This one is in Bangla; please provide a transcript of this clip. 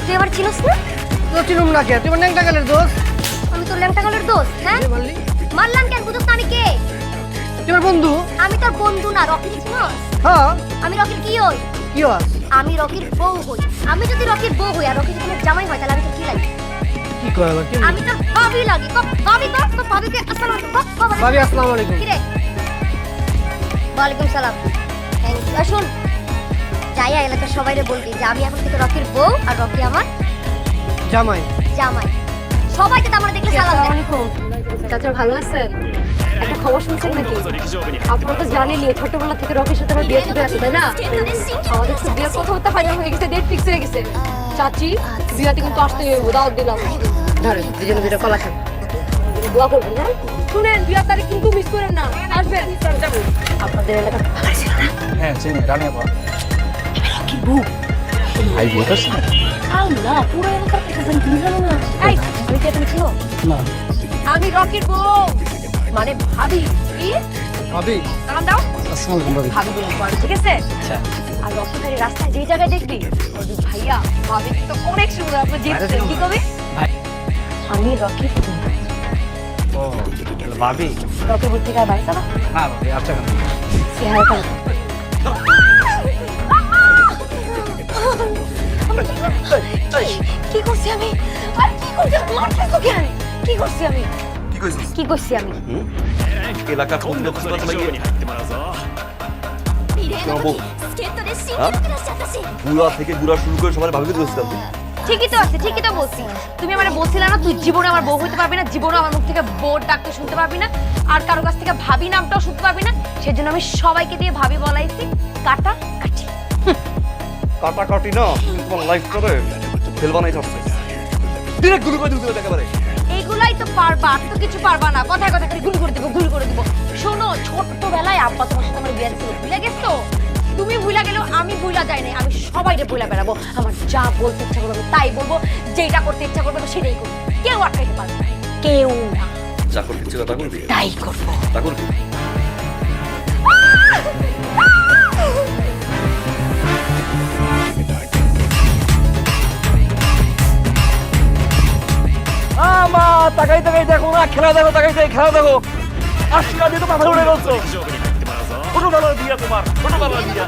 তুই আমার চিনিস না? তো চিনুম না কে? তুই আমার ন্যাংটা গালের দোষ। আমি তোর ল্যাংটা গালের দোস্ত, হ্যাঁ? বললি মারলাম কেন? বুঝছ না আমি কে? তুই আমার বন্ধু। আমি তোর বন্ধু না, রকি চিনিস? হ্যাঁ, আমি রকির কি হই? কি আস? আমি রকির বউ হই। আমি যদি রকির বউ হই আর রকি যদি আমার জামাই হয় তাহলে আমি তোর কি লাগি? কি কয় আবার? আমি তোর ভাবি লাগি। তো ভাবি তো ভাবিকে আসসালামু আলাইকুম। ভাবি আসসালামু আলাইকুম। কি রে? ওয়ালাইকুম সালাম। Thank you. শুন, যাইয়া এলাকার সবাইরে বলবি যে আমি এখন থেকে রকির বউ আর রকি আমার জামাই। জামাই। সবাইকে তো আমার দেখলে সালাম দেয়। চাচা ভালো আছেন? একটা খবর শুনছেন নাকি? আপনারা তো জানেনই ছোটবেলা থেকে রকির সাথে আমার বিয়ে ঠিক আছে, তাই না? আমাদের তো বিয়ের কথা হতে ফাইনাল হয়ে গেছে, ডেট ফিক্স হয়ে গেছে। চাচি বিয়েতে কিন্তু আসতে দাওয়াত দিলাম। ধরেন দুজনে দুটো কলা খান, দোয়া করবেন। হ্যাঁ শুনেন, বিয়ের তারিখ কিন্তু মিস করেন না, আসবেন। আপনাদের এলাকা ভালো ছিল না? হ্যাঁ চিনি, রানিয়া পা রকির বউ ভাই বলতেছ না? আল্লাহ, পুরো এলাকার কথা জানি, তুমি জানো না? এই আমি কে, তুমি চিনো? না। আমি রকির বউ, মানে ভাবি। কি ভাবি সালাম দাও। আসসালামু আলাইকুম ভাবি। ভাবি বলে পড়ে, ঠিক আছে? আচ্ছা। আর রকি ভাই রাস্তায় যেই জায়গায় দেখবি বলবি, ভাইয়া ভাবি তো অনেক সুন্দর, আপনি জিতছেন। কি কবি? ভাই। আমি রকির বউ। ও ভাবি। রকি বউ থেকে আর বাড়ি যাবো? না ভাবি, আচ্ছা কেন? চেহারা কেন? কি করছি আমি? আর কি করছি? মারতেছো কেন? কি করছি আমি? কি কইছিস? কি করছি আমি? এলাকা কোন লোক কথা লাগিয়ে তোমার বউ হ্যাঁ? বুড়া থেকে বুড়া শুরু করে সবাই ভাবি দিয়েছিলাম তুই ঠিকই তো আছে, ঠিকই তো বলছি। তুমি আমারে বলছিলে না তুই জীবনে আমার বউ হইতে পারবি না, জীবনে আমার মুখ থেকে বউর ডাকতে শুনতে পারবি না, আর কারো কাছ থেকে ভাবি নামটাও শুনতে পারবি না। সেজন্য আমি সবাইকে দিয়ে ভাবি বলাইছি। কাটা কাটি। কাটাকাটি না তোমার লাইফ করে ফেল বানাই থাকছে ডিরেক্ট গুলি করে দিতে একেবারে এইগুলাই তো পারবা, আর তো কিছু পারবা না। কথায় কথায় খালি গুলি করে দিব, গুলি করে দিব। শোনো, ছোট্টবেলায় আব্বা তোমার সাথে আমার বিয়ে ছিল, ভুলে গেছো? তুমি ভুলা গেলেও আমি ভুলা যাই নাই। আমি সবাইকে ভুলা বেড়াবো। আমার যা বলতে ইচ্ছা করবে আমি তাই বলবো, যেটা করতে ইচ্ছা করবে আমি সেটাই করবো। কেউ আটকাইতে পারবে না, কেউ না। যা করতে ইচ্ছে তা করবি তাই করবো। তা করবি মা তাকাই তাকাই দেখো না, খেলা দেখো, তাকাই তাকাই খেলা দেখো। আশীর্বাদ দিয়ে তো মাথা উড়ে গেছো। ছোটবেলার বিয়া তোমার, ছোটবেলার বিয়া।